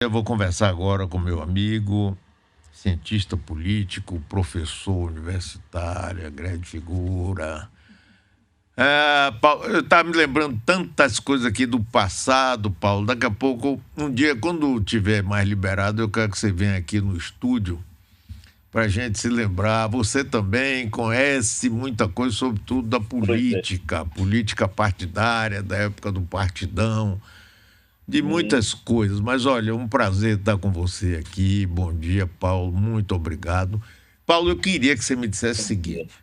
Eu vou conversar agora com meu amigo, cientista político, professor universitário, grande figura. Paulo, eu estava me lembrando tantas coisas aqui do passado, Paulo. Daqui a pouco, um dia, quando tiver mais liberado, eu quero que você venha aqui no estúdio para a gente se lembrar. Você também conhece muita coisa, sobretudo da Pois é. política partidária, da época do partidão, de Uhum. muitas coisas. Mas olha, é um prazer estar com você aqui. Bom dia, Paulo. Muito obrigado. Paulo, eu queria que você me dissesse o Bom dia. seguinte,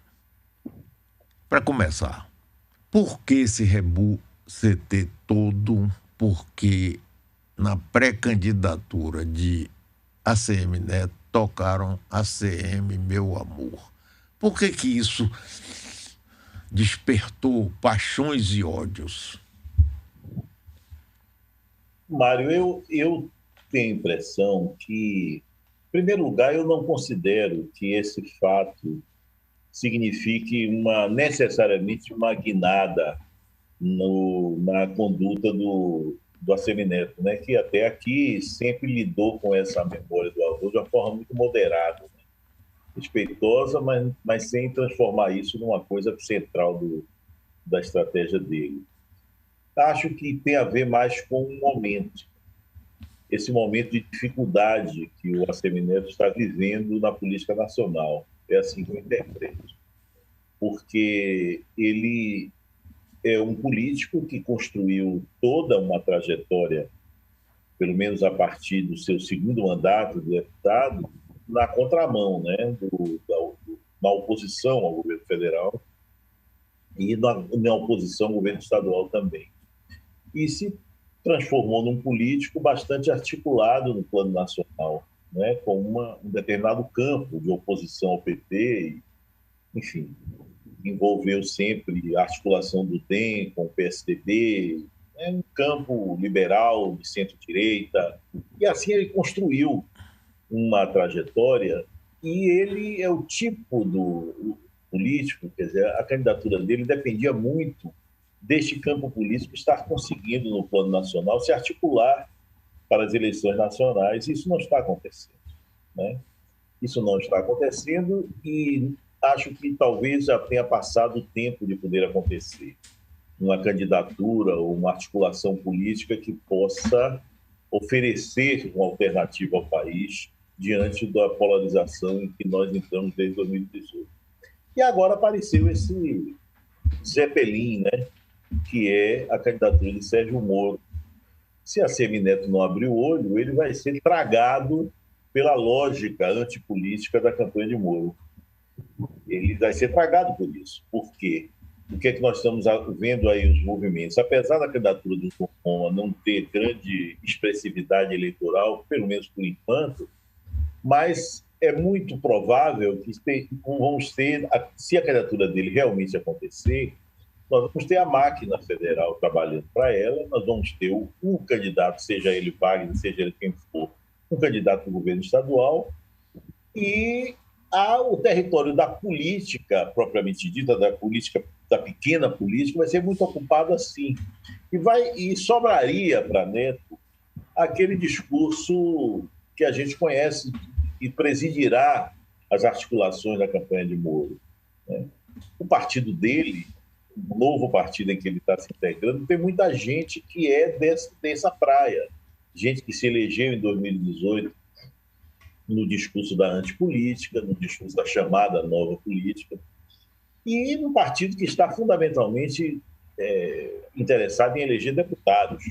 para começar. Por que esse rebu CT todo? Porque na pré-candidatura de ACM Neto tocaram ACM Meu Amor. Por que que isso despertou paixões e ódios? Mário, eu tenho a impressão que, em primeiro lugar, eu não considero que esse fato signifique necessariamente uma guinada na conduta do Assemineto, né? Que até aqui sempre lidou com essa memória do avô de uma forma muito moderada, né? Respeitosa, mas sem transformar isso numa coisa central da estratégia dele. Acho que tem a ver mais com o momento, esse momento de dificuldade que o Assemineto está vivendo na política nacional. É assim que eu interpreto. Porque ele é um político que construiu toda uma trajetória, pelo menos a partir do seu segundo mandato de deputado, na contramão, né, na oposição ao governo federal e na oposição ao governo estadual também. E se transformou num político bastante articulado no plano nacional, né, com um determinado campo de oposição ao PT, enfim, envolveu sempre a articulação do DEM com o PSDB, né, um campo liberal, de centro-direita, e assim ele construiu uma trajetória, e ele é o tipo do político, quer dizer, a candidatura dele dependia muito deste campo político estar conseguindo, no plano nacional, se articular para as eleições nacionais. Isso não está acontecendo, né? Isso não está acontecendo e acho que talvez já tenha passado o tempo de poder acontecer uma candidatura ou uma articulação política que possa oferecer uma alternativa ao país diante da polarização em que nós entramos desde 2018. E agora apareceu esse Zeppelin, né, que é a candidatura de Sérgio Moro. Se a Semineto não abrir o olho, ele vai ser tragado pela lógica antipolítica da campanha de Moro. Ele vai ser tragado por isso. Por quê? O que é que nós estamos vendo aí os movimentos? Apesar da candidatura do Roma não ter grande expressividade eleitoral, pelo menos por enquanto, mas é muito provável que vamos ter, se a candidatura dele realmente acontecer, nós vamos ter a máquina federal trabalhando para ela, nós vamos ter um candidato, seja ele Wagner, seja ele quem for, um candidato do governo estadual, e o território da política, propriamente dita, da política, da pequena política, vai ser muito ocupado assim. E sobraria para Neto aquele discurso que a gente conhece e presidirá as articulações da campanha de Moro, né? O partido dele, o novo partido em que ele está se integrando, tem muita gente que é dessa praia. Gente que se elegeu em 2018 no discurso da antipolítica, no discurso da chamada nova política, e um partido que está fundamentalmente interessado em eleger deputados,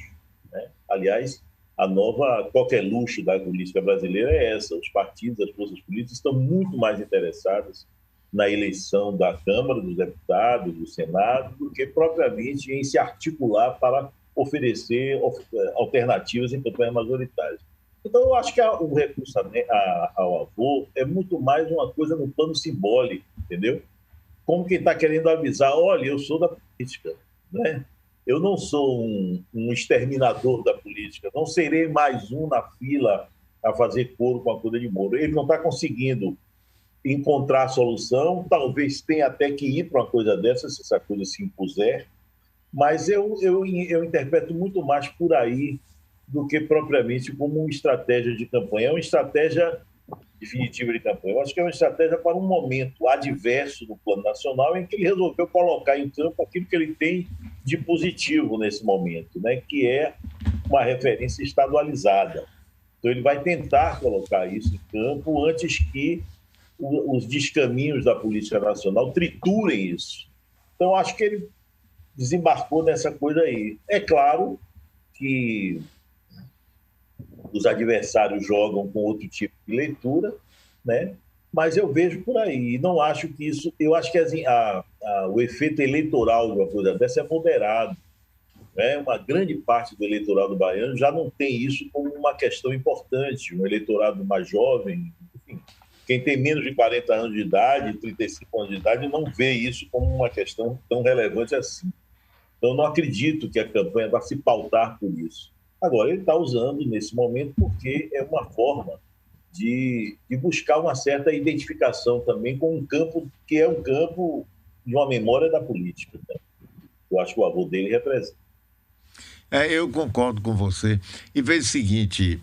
né? Aliás, a nova coqueluche da política brasileira é essa: os partidos, as forças políticas estão muito mais interessadas na eleição da Câmara dos Deputados, do Senado, do que propriamente em se articular para oferecer alternativas em campanhas majoritárias. Então, eu acho que o recurso ao avô é muito mais uma coisa no plano simbólico, entendeu? Como quem está querendo avisar: olha, eu sou da política, né? Eu não sou um exterminador da política, não serei mais um na fila a fazer coro com a coisa de Moro. Ele não está conseguindo encontrar a solução, talvez tenha até que ir para uma coisa dessa, se essa coisa se impuser, mas eu interpreto muito mais por aí do que propriamente como uma estratégia de campanha. É uma estratégia definitiva de campanha. Eu acho que é uma estratégia para um momento adverso do plano nacional em que ele resolveu colocar em campo aquilo que ele tem de positivo nesse momento, né? Que é uma referência estadualizada. Então, ele vai tentar colocar isso em campo antes que os descaminhos da política nacional triturem isso. Então, acho que ele desembarcou nessa coisa aí. É claro que os adversários jogam com outro tipo de leitura, né? Mas eu vejo por aí. E não acho que isso. Eu acho que assim, o efeito eleitoral de uma coisa dessa é moderado. Né? Uma grande parte do eleitorado baiano já não tem isso como uma questão importante. Um eleitorado mais jovem, enfim, quem tem menos de 40 anos de idade, 35 anos de idade, não vê isso como uma questão tão relevante assim. Então, não acredito que a campanha vá se pautar por isso. Agora, ele está usando nesse momento porque é uma forma de buscar uma certa identificação também com um campo que é um campo de uma memória da política. Né? Eu acho que o avô dele representa. Eu concordo com você. E veja o seguinte,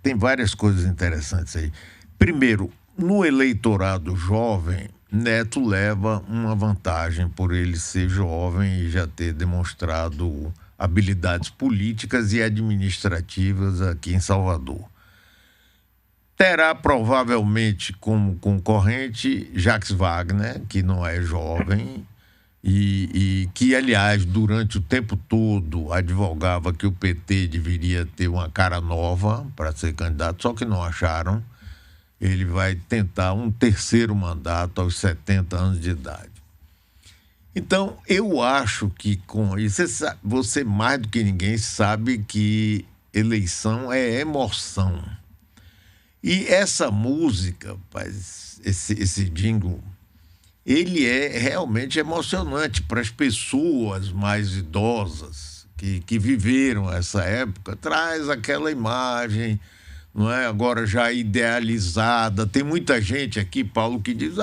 tem várias coisas interessantes aí. Primeiro, no eleitorado jovem, Neto leva uma vantagem por ele ser jovem e já ter demonstrado habilidades políticas e administrativas aqui em Salvador. Terá provavelmente como concorrente Jacques Wagner, que não é jovem, e que, aliás, durante o tempo todo advogava que o PT deveria ter uma cara nova para ser candidato, só que não acharam. Ele vai tentar um terceiro mandato aos 70 anos de idade. Então, eu acho que com isso, você mais do que ninguém sabe que eleição é emoção. E essa música, rapaz, esse jingle, ele é realmente emocionante para as pessoas mais idosas que viveram essa época. Traz aquela imagem, não é? Agora já idealizada. Tem muita gente aqui, Paulo, que diz: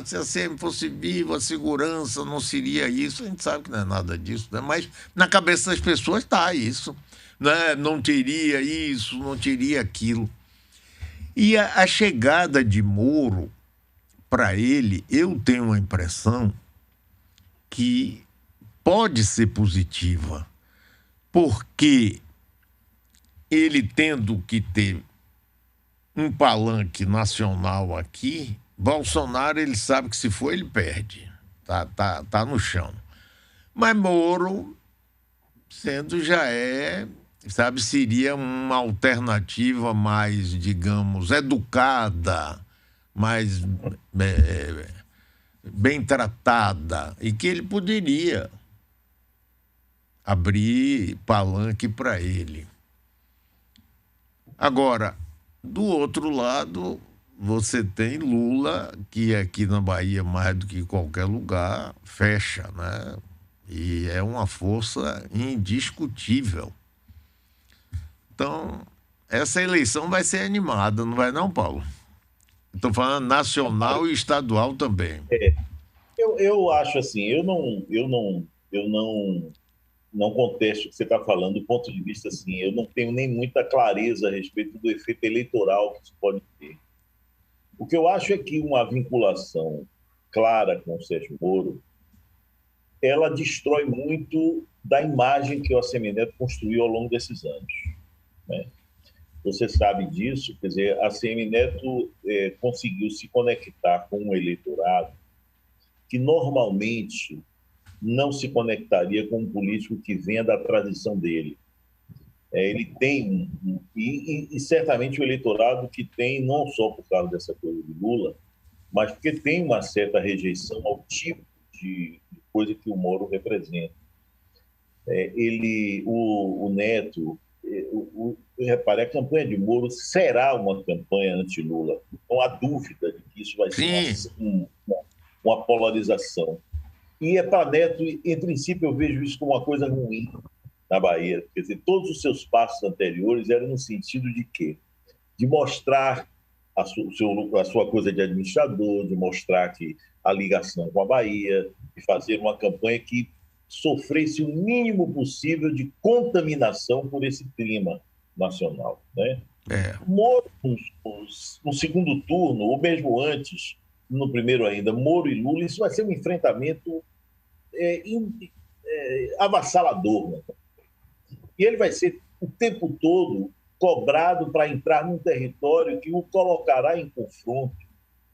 se a CM fosse viva, a segurança não seria isso. A gente sabe que não é nada disso, né? Mas na cabeça das pessoas está isso, né? Não teria isso, não teria aquilo. E a chegada de Moro, para ele, eu tenho a impressão que pode ser positiva, porque ele tendo que ter um palanque nacional aqui, Bolsonaro, ele sabe que se for, ele perde. Tá no chão. Mas Moro, sendo já sabe, seria uma alternativa mais, digamos, educada, mais bem tratada, e que ele poderia abrir palanque para ele. Agora, do outro lado, você tem Lula, que aqui na Bahia, mais do que qualquer lugar, fecha, né? E é uma força indiscutível. Então, essa eleição vai ser animada, não vai não, Paulo? Estou falando nacional e estadual também. Eu acho assim, eu não contesto o que você está falando do ponto de vista assim, eu não tenho nem muita clareza a respeito do efeito eleitoral que isso pode ter. O que eu acho é que uma vinculação clara com o Sérgio Moro, ela destrói muito da imagem que o ACM Neto construiu ao longo desses anos. Né? Você sabe disso, quer dizer, a ACM Neto conseguiu se conectar com um eleitorado que normalmente não se conectaria com um político que venha da tradição dele. Ele tem, e certamente o eleitorado que tem, não só por causa dessa coisa de Lula, mas porque tem uma certa rejeição ao tipo de coisa que o Moro representa. O Neto, repare, a campanha de Moro será uma campanha anti-Lula. Não há dúvida de que isso vai ser uma polarização. E para Neto, em princípio, eu vejo isso como uma coisa ruim na Bahia. Quer dizer, todos os seus passos anteriores eram no sentido de quê? De mostrar a sua coisa de administrador, de mostrar que a ligação com a Bahia, de fazer uma campanha que sofresse o mínimo possível de contaminação por esse clima nacional, né? Moro, no segundo turno, ou mesmo antes, no primeiro ainda, Moro e Lula, isso vai ser um enfrentamento avassalador, né? E ele vai ser o tempo todo cobrado para entrar num território que o colocará em confronto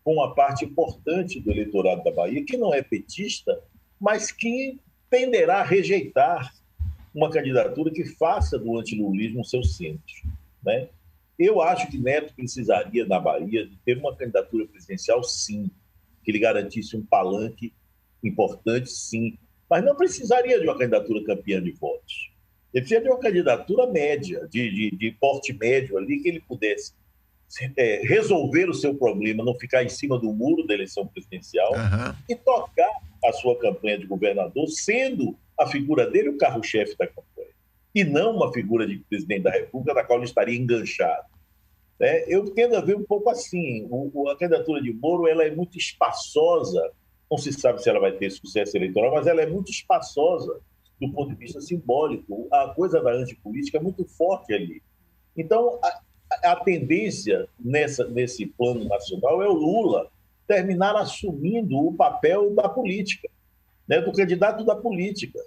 com uma parte importante do eleitorado da Bahia, que não é petista, mas que tenderá a rejeitar uma candidatura que faça do antilulismo seu centro, né? Eu acho que Neto precisaria, na Bahia, de ter uma candidatura presidencial, sim, que lhe garantisse um palanque importante, sim, mas não precisaria de uma candidatura campeã de votos. Ele precisa de uma candidatura média, de porte médio ali, que ele pudesse resolver o seu problema, não ficar em cima do muro da eleição presidencial e tocar a sua campanha de governador, sendo a figura dele o carro-chefe da campanha, e não uma figura de presidente da República da qual ele estaria enganchado. Eu tendo a ver um pouco assim, a candidatura de Moro ela é muito espaçosa, não se sabe se ela vai ter sucesso eleitoral, mas ela é muito espaçosa do ponto de vista simbólico. A coisa da antipolítica é muito forte ali. Então, a tendência nesse plano nacional é o Lula terminar assumindo o papel da política, né, do candidato da política.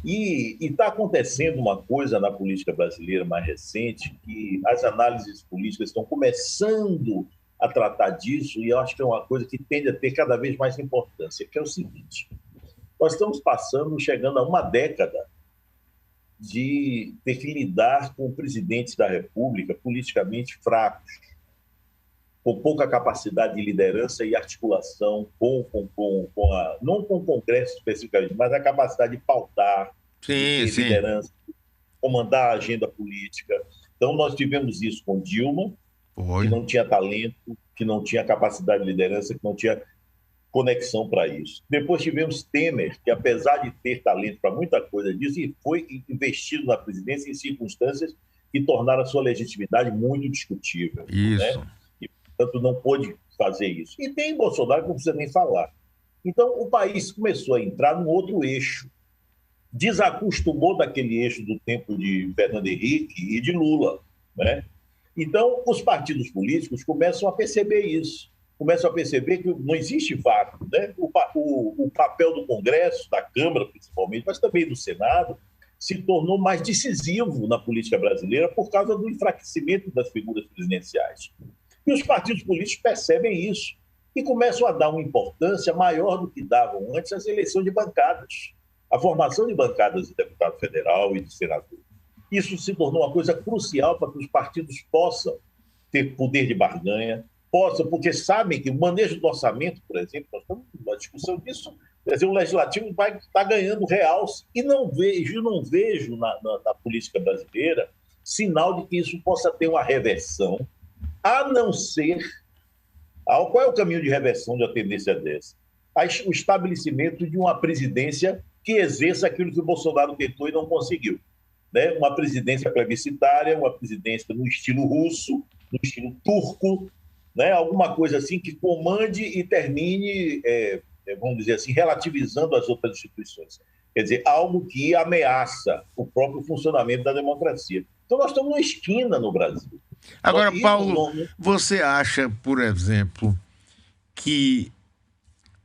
E está acontecendo uma coisa na política brasileira mais recente, que as análises políticas estão começando a tratar disso, e eu acho que é uma coisa que tende a ter cada vez mais importância, que é o seguinte: nós estamos chegando a uma década de ter que lidar com presidentes da República politicamente fracos, com pouca capacidade de liderança e articulação não com o Congresso especificamente, mas a capacidade de pautar, de ter liderança, comandar a agenda política. Então, nós tivemos isso com Dilma, que não tinha talento, que não tinha capacidade de liderança, que não tinha conexão para isso. Depois tivemos Temer, que apesar de ter talento para muita coisa disso, foi investido na presidência em circunstâncias que tornaram a sua legitimidade muito discutível. Isso. Né? E, portanto, não pôde fazer isso. E tem Bolsonaro, que não precisa nem falar. Então, o país começou a entrar num outro eixo. Desacostumou daquele eixo do tempo de Fernando Henrique e de Lula, né? Então, os partidos políticos começam a perceber isso. Começam a perceber que não existe vácuo, né? O papel do Congresso, da Câmara principalmente, mas também do Senado, se tornou mais decisivo na política brasileira por causa do enfraquecimento das figuras presidenciais. E os partidos políticos percebem isso e começam a dar uma importância maior do que davam antes às eleições de bancadas, a formação de bancadas de deputado federal e de senador. Isso se tornou uma coisa crucial para que os partidos possam ter poder de barganha, porque sabem que o manejo do orçamento, por exemplo, nós estamos numa discussão disso, quer dizer, o legislativo vai estar ganhando realce, e não vejo na política brasileira sinal de que isso possa ter uma reversão, a não ser... Qual é o caminho de reversão de uma tendência dessa? O estabelecimento de uma presidência que exerça aquilo que o Bolsonaro tentou e não conseguiu, né? Uma presidência plebiscitária, uma presidência no estilo russo, no estilo turco, né? Alguma coisa assim que comande e termine, vamos dizer assim, relativizando as outras instituições. Quer dizer, algo que ameaça o próprio funcionamento da democracia. Então, nós estamos numa esquina no Brasil. Agora, Paulo, você acha, por exemplo, que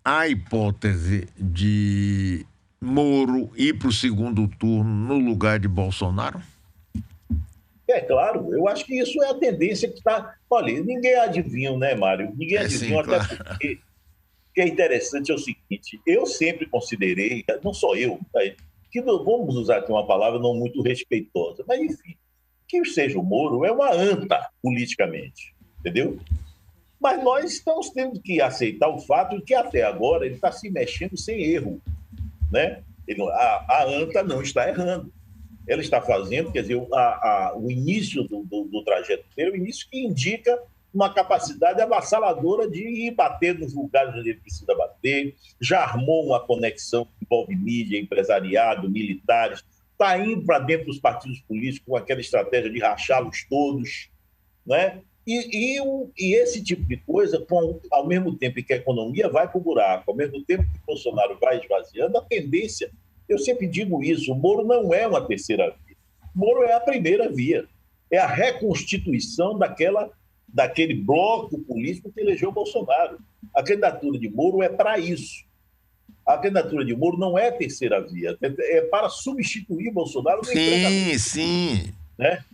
há hipótese de Moro ir para o segundo turno no lugar de Bolsonaro? É claro, eu acho que isso é a tendência que está... Olha, ninguém adivinha, né, Mário? Ninguém adivinha, sim, até claro. porque o que é interessante é o seguinte: eu sempre considerei, não só eu, que vamos usar aqui uma palavra não muito respeitosa, mas enfim, que seja o Moro é uma anta politicamente, entendeu? Mas nós estamos tendo que aceitar o fato de que até agora ele está se mexendo sem erro, né? A anta não está errando. Ela está fazendo, quer dizer, o início do trajeto dele, o início que indica uma capacidade avassaladora de ir bater nos lugares onde ele precisa bater, já armou uma conexão que envolve mídia, empresariado, militares, está indo para dentro dos partidos políticos com aquela estratégia de rachá-los todos, né? E esse tipo de coisa, ao mesmo tempo que a economia vai para o buraco, ao mesmo tempo que o Bolsonaro vai esvaziando, a tendência Eu sempre digo isso, o Moro não é uma terceira via. O Moro é a primeira via. É a reconstituição daquele bloco político que elegeu Bolsonaro. A candidatura de Moro é para isso. A candidatura de Moro não é terceira via, é para substituir Bolsonaro no enfrentamento. Sim. Né?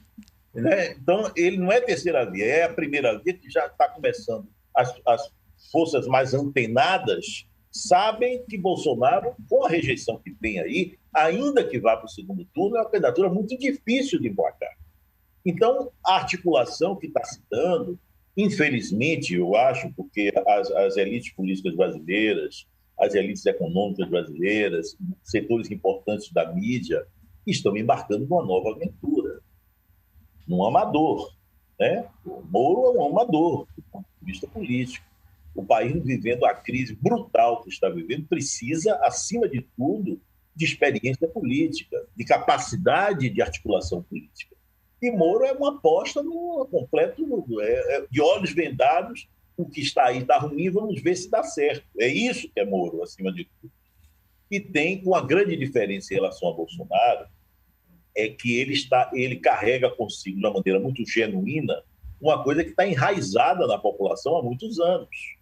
Então, ele não é terceira via, é a primeira via que já está começando. As forças mais antenadas sabem que Bolsonaro, com a rejeição que tem aí, ainda que vá para o segundo turno, é uma candidatura muito difícil de emplacar. Então, a articulação que está se dando, infelizmente, eu acho, porque as elites políticas brasileiras, as elites econômicas brasileiras, setores importantes da mídia, estão embarcando numa nova aventura, num amador. Né? O Moro é um amador, do ponto de vista político. O país vivendo a crise brutal que está vivendo precisa, acima de tudo, de experiência política, de capacidade de articulação política. E Moro é uma aposta no completo, de olhos vendados, o que está aí está ruim, vamos ver se dá certo. É isso que é Moro, acima de tudo. E tem uma grande diferença em relação a Bolsonaro, é que ele carrega consigo, de uma maneira muito genuína, uma coisa que está enraizada na população há muitos anos.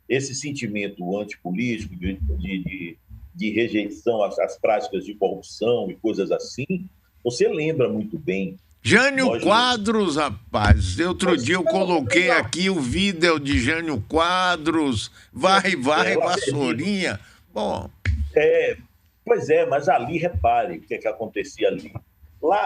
Esse sentimento antipolítico, de rejeição às práticas de corrupção e coisas assim, você lembra muito bem. Jânio Quadros, rapaz. Outro dia eu coloquei aqui o vídeo de Jânio Quadros. Vai, vassourinha. Bom. Pois é, mas ali, repare o que acontecia ali.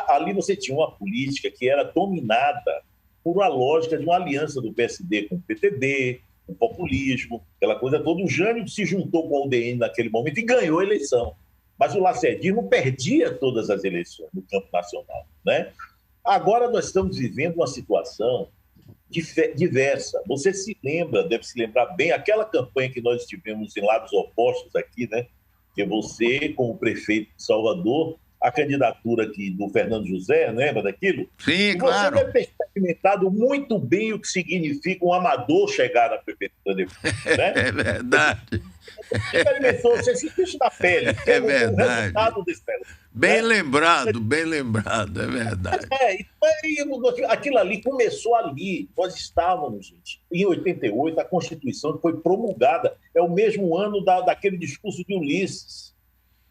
Ali você tinha uma política que era dominada por uma lógica de uma aliança do PSD com o PTB, o populismo, aquela coisa toda. O Jânio se juntou com o UDN naquele momento e ganhou a eleição. Mas o lacedismo perdia todas as eleições no campo nacional, né? Agora nós estamos vivendo uma situação diversa. Você se lembra, deve se lembrar bem, aquela campanha que nós tivemos em lados opostos aqui, né? Que você, como prefeito de Salvador, a candidatura aqui do Fernando José, lembra daquilo? Sim, claro. Você deve ter experimentado muito bem o que significa um amador chegar na prefeitura depois, né? É verdade. Você experimentou, você sentiu isso na pele. É verdade. O resultado desse bem lembrado, é verdade. Aquilo ali começou ali. Nós estávamos, gente, em 88, a Constituição foi promulgada. É o mesmo ano daquele discurso de Ulisses.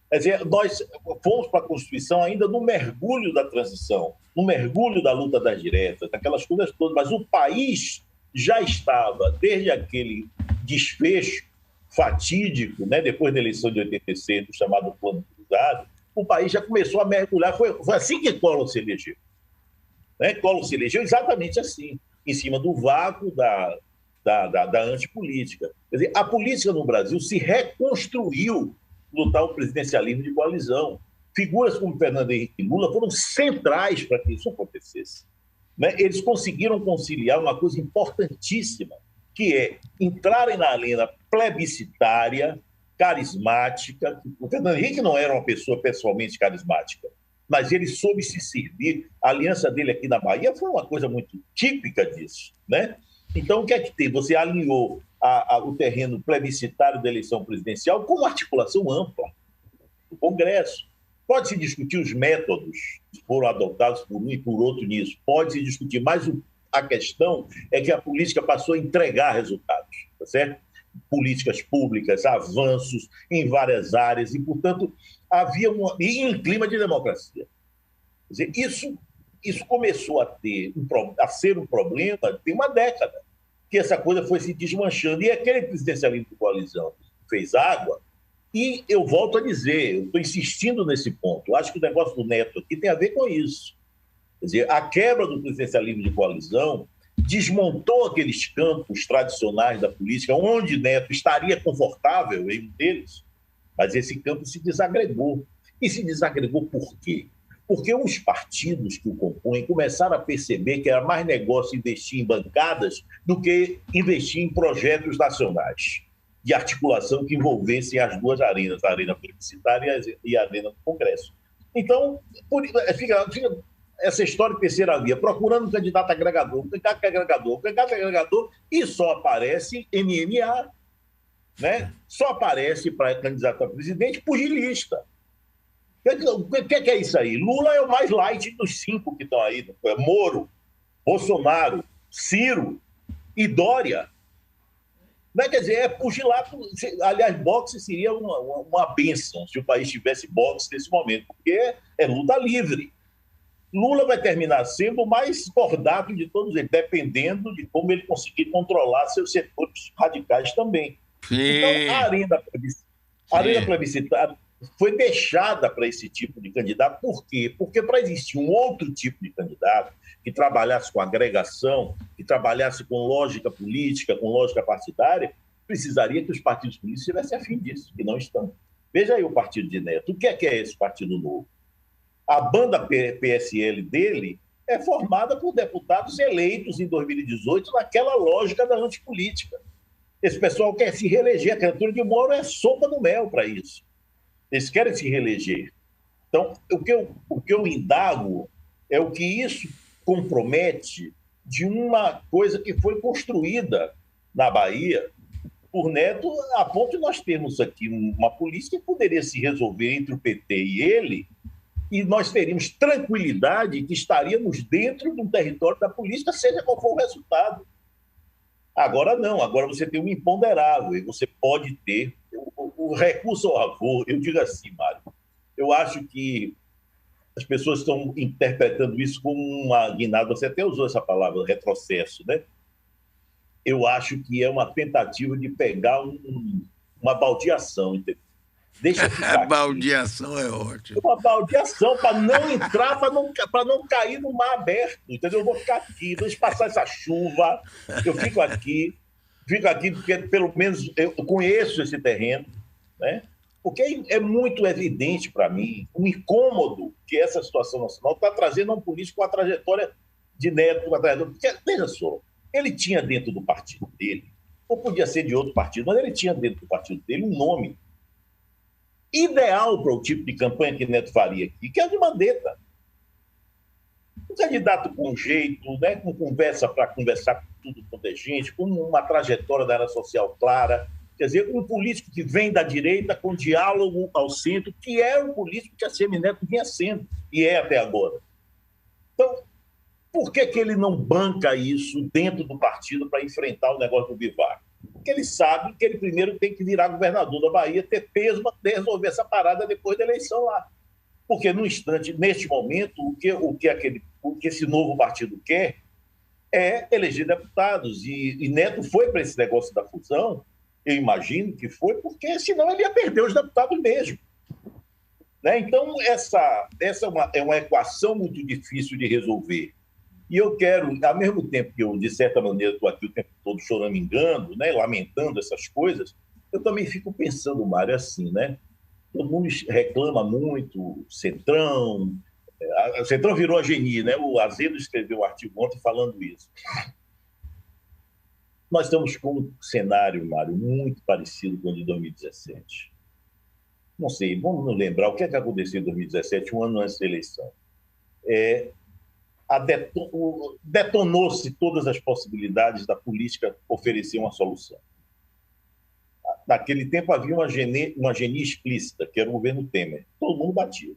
Quer dizer, nós fomos para a Constituição ainda no mergulho da transição, no mergulho da luta das diretas, daquelas coisas todas, mas o país já estava, desde aquele desfecho fatídico, né, depois da eleição de 86, chamado Plano Cruzado, o país já começou a mergulhar. Foi assim que Collor se elegeu. Né? Collor se elegeu exatamente assim, em cima do vácuo da antipolítica. Quer dizer, a política no Brasil se reconstruiu no tal presidencialismo de coalizão. Figuras como Fernando Henrique e Lula foram centrais para que isso acontecesse. Né? Eles conseguiram conciliar uma coisa importantíssima, que é entrarem na arena plebiscitária, carismática. O Fernando Henrique não era uma pessoa pessoalmente carismática, mas ele soube se servir. A aliança dele aqui na Bahia foi uma coisa muito típica disso. Né? Então, o que é que tem? Você alinhou o terreno plebiscitário da eleição presidencial com uma articulação ampla do Congresso. Pode-se discutir os métodos que foram adotados por um e por outro nisso. Pode-se discutir, mas a questão é que a política passou a entregar resultados, tá certo? Políticas públicas, avanços em várias áreas e, portanto, havia em clima de democracia. Quer dizer, isso começou a ser um problema tem uma década, que essa coisa foi se desmanchando. E aquele presidencialismo de coalizão fez água. E eu volto a dizer, eu estou insistindo nesse ponto, eu acho que o negócio do Neto aqui tem a ver com isso. Quer dizer, a quebra do presidencialismo de coalizão desmontou aqueles campos tradicionais da política, onde Neto estaria confortável em um deles, mas esse campo se desagregou. E se desagregou por quê? Porque os partidos que o compõem começaram a perceber que era mais negócio investir em bancadas do que investir em projetos nacionais de articulação que envolvessem as duas arenas, a arena plebiscitária e a arena do Congresso. Então, fica essa história de terceira via, procurando um candidato agregador, e só aparece MMA, né? Só aparece para candidato a presidente pugilista. O que é isso aí? Lula é o mais light dos 5 que estão aí. Moro, Bolsonaro, Ciro e Dória. Não quer dizer, é pugilato. Aliás, boxe seria uma bênção se o país tivesse boxe nesse momento, porque é luta livre. Lula vai terminar sendo o mais cordato de todos eles, dependendo de como ele conseguir controlar seus setores radicais também. Sim. Então, a arena plebiscitária foi deixada para esse tipo de candidato. Por quê? Porque para existir um outro tipo de candidato que trabalhasse com agregação, que trabalhasse com lógica política, com lógica partidária, precisaria que os partidos políticos tivessem a fim disso, que não estão. Veja aí o partido de Neto. O que é esse Partido Novo? A banda PSL dele é formada por deputados eleitos em 2018 naquela lógica da antipolítica. Esse pessoal quer se reeleger. A candidatura de Moro é sopa no mel para isso. Eles querem se reeleger. Então, o que eu indago é o que isso compromete de uma coisa que foi construída na Bahia por Neto, a ponto de nós termos aqui uma polícia que poderia se resolver entre o PT e ele, e nós teríamos tranquilidade que estaríamos dentro de um território da polícia, seja qual for o resultado. Agora não, agora você tem um imponderável, e você pode ter o recurso ao avô. Eu digo assim, Mário, eu acho que as pessoas estão interpretando isso como uma guinada, você até usou essa palavra, retrocesso, né? Eu acho que é uma tentativa de pegar uma baldeação, entendeu? Deixa ficar. A baldeação é ótima. Uma baldeação para não entrar, para não cair no mar aberto, entendeu? Eu vou ficar aqui, deixa passar essa chuva, eu fico aqui porque pelo menos eu conheço esse terreno, né? Porque é muito evidente para mim o incômodo que essa situação nacional está trazendo a um político com a trajetória de Neto, porque, veja só, ele tinha dentro do partido dele, ou podia ser de outro partido, mas ele tinha dentro do partido dele um nome ideal para o tipo de campanha que Neto faria aqui, que é a de Mandetta. Um candidato com jeito, né, com conversa para conversar com tudo quanto é gente, com uma trajetória da área social clara, quer dizer, um político que vem da direita com diálogo ao centro, que é o político que a Semineto vinha sendo, e é até agora. Então, por que ele não banca isso dentro do partido para enfrentar o negócio do Bivar? Porque ele sabe que ele primeiro tem que virar governador da Bahia, ter peso para poder resolver essa parada depois da eleição lá. Porque, no instante, neste momento, o que esse novo partido quer é eleger deputados. E Neto foi para esse negócio da fusão, eu imagino que foi, porque senão ele ia perder os deputados mesmo. Né? Então, essa é uma equação muito difícil de resolver. E eu quero, ao mesmo tempo que eu, de certa maneira, estou aqui o tempo todo choramingando, né, lamentando essas coisas, eu também fico pensando, Mário, assim, né? Todo mundo reclama muito, Centrão, o Centrão virou a Geni, né? O Azedo escreveu um artigo ontem falando isso. Nós estamos com um cenário, Mário, muito parecido com o de 2017. Não sei, vamos nos lembrar o que aconteceu em 2017, um ano antes da eleição. Detonou-se todas as possibilidades da política oferecer uma solução. Naquele tempo havia uma genia explícita, que era o governo Temer. Todo mundo batia.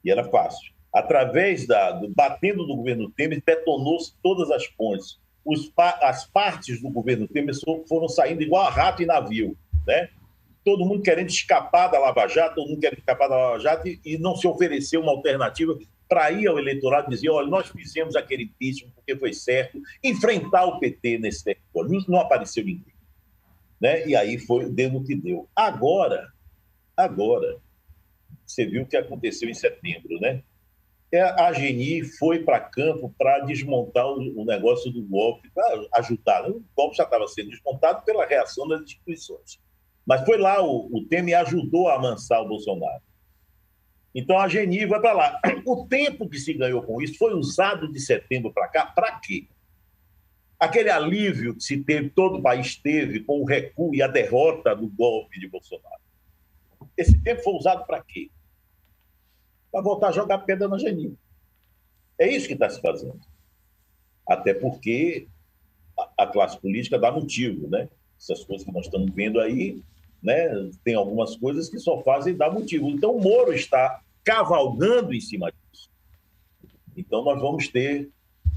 E era fácil. Através batendo do governo Temer, detonou-se todas as pontes. As partes do governo Temer foram saindo igual a rato em navio, né? Todo mundo querendo escapar da Lava Jato, e não se ofereceu uma alternativa para ir ao eleitorado e dizer, olha, nós fizemos aquele impeachment porque foi certo, enfrentar o PT nesse território. Não apareceu ninguém. Né? E aí deu no que deu. Agora, você viu o que aconteceu em setembro, né? A Geni foi para campo para desmontar o negócio do golpe, para ajudar. O golpe já estava sendo desmontado pela reação das instituições. Mas foi lá, o Temer ajudou a amansar o Bolsonaro. Então a Geni vai para lá. O tempo que se ganhou com isso foi usado de setembro para cá, para quê? Aquele alívio que se teve, todo o país teve com o recuo e a derrota do golpe de Bolsonaro. Esse tempo foi usado para quê? Para voltar a jogar pedra na Geni. É isso que está se fazendo. Até porque a classe política dá motivo, né? Essas coisas que nós estamos vendo aí, né? Tem algumas coisas que só fazem dar motivo. Então, o Moro está cavalgando em cima disso. Então, nós vamos ter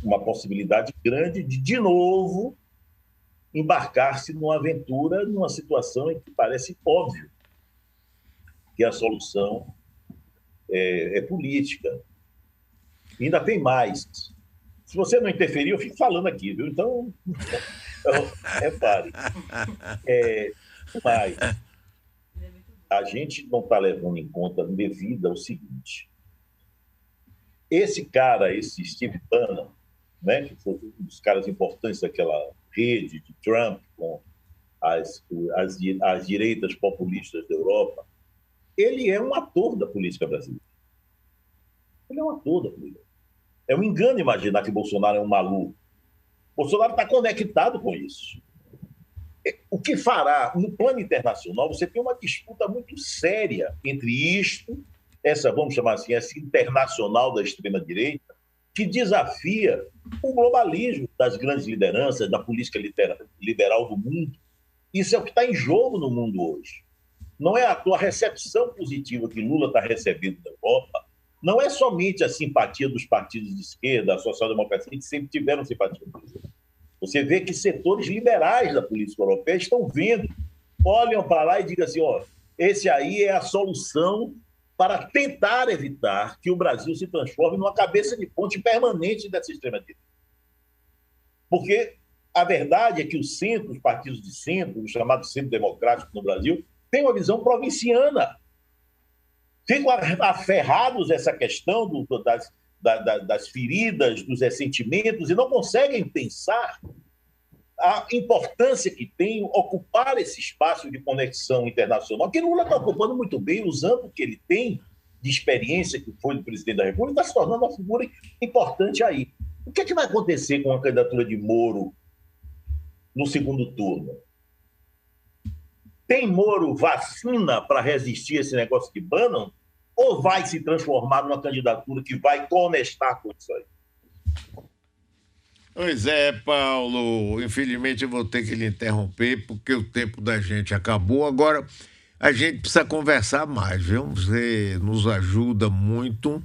uma possibilidade grande de novo, embarcar-se numa aventura, numa situação em que parece óbvio que a solução é política. E ainda tem mais. Se você não interferir, eu fico falando aqui, viu? Então, repare. Mas a gente não está levando em conta devida o seguinte. Esse cara, esse Steve Bannon, né, que foi um dos caras importantes daquela rede de Trump com as direitas populistas da Europa, ele é um ator da política brasileira. Ele é um ator da política. É um engano imaginar que Bolsonaro é um maluco. Bolsonaro está conectado com isso. O que fará no plano internacional? Você tem uma disputa muito séria entre isto, essa, vamos chamar assim, essa internacional da extrema-direita, que desafia o globalismo das grandes lideranças, da política liberal do mundo. Isso é o que está em jogo no mundo hoje. Não é a tua recepção positiva que Lula está recebendo da Europa, não é somente a simpatia dos partidos de esquerda, a social-democracia, que sempre tiveram simpatia por isso. Você vê que setores liberais da política europeia estão vendo, olham para lá e digam assim, ó, esse aí é a solução para tentar evitar que o Brasil se transforme numa cabeça de ponte permanente dessa extrema-direita. Porque a verdade é que o centro, os partidos de centro, o chamado centro democrático no Brasil, têm uma visão provinciana. Ficam aferrados a essa questão das feridas, dos ressentimentos, e não conseguem pensar a importância que tem ocupar esse espaço de conexão internacional, que Lula está ocupando muito bem, usando o que ele tem de experiência, que foi do presidente da República, está se tornando uma figura importante aí. O que é que vai acontecer com a candidatura de Moro no segundo turno? Tem Moro vacina para resistir a esse negócio de Bannon? Ou vai se transformar numa candidatura que vai conectar com isso aí? Pois é, Paulo. Infelizmente eu vou ter que lhe interromper porque o tempo da gente acabou. Agora a gente precisa conversar mais, viu? Você nos ajuda muito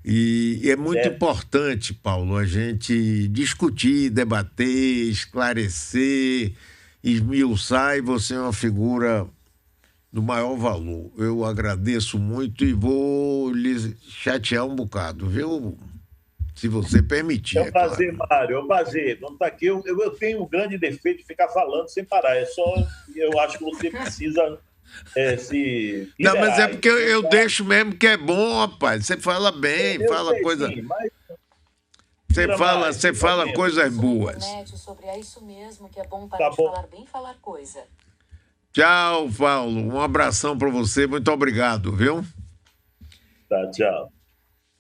e é muito importante, Paulo, a gente discutir, debater, esclarecer, esmiuçar, e você é uma figura do maior valor. Eu agradeço muito e vou lhe chatear um bocado, viu? Se você permitir. É um prazer, claro. Mário, é um prazer. Não tá aqui. Eu tenho um grande defeito de ficar falando sem parar. É só, eu acho que você precisa se liberar. Não, mas é porque eu deixo mesmo que é bom, rapaz. Você fala bem, fala coisa. Sim, mas... Você fala coisas boas. É isso mesmo, que é bom para falar bem, falar coisa. Tchau, Paulo. Um abração para você. Muito obrigado, viu? Tá, tchau.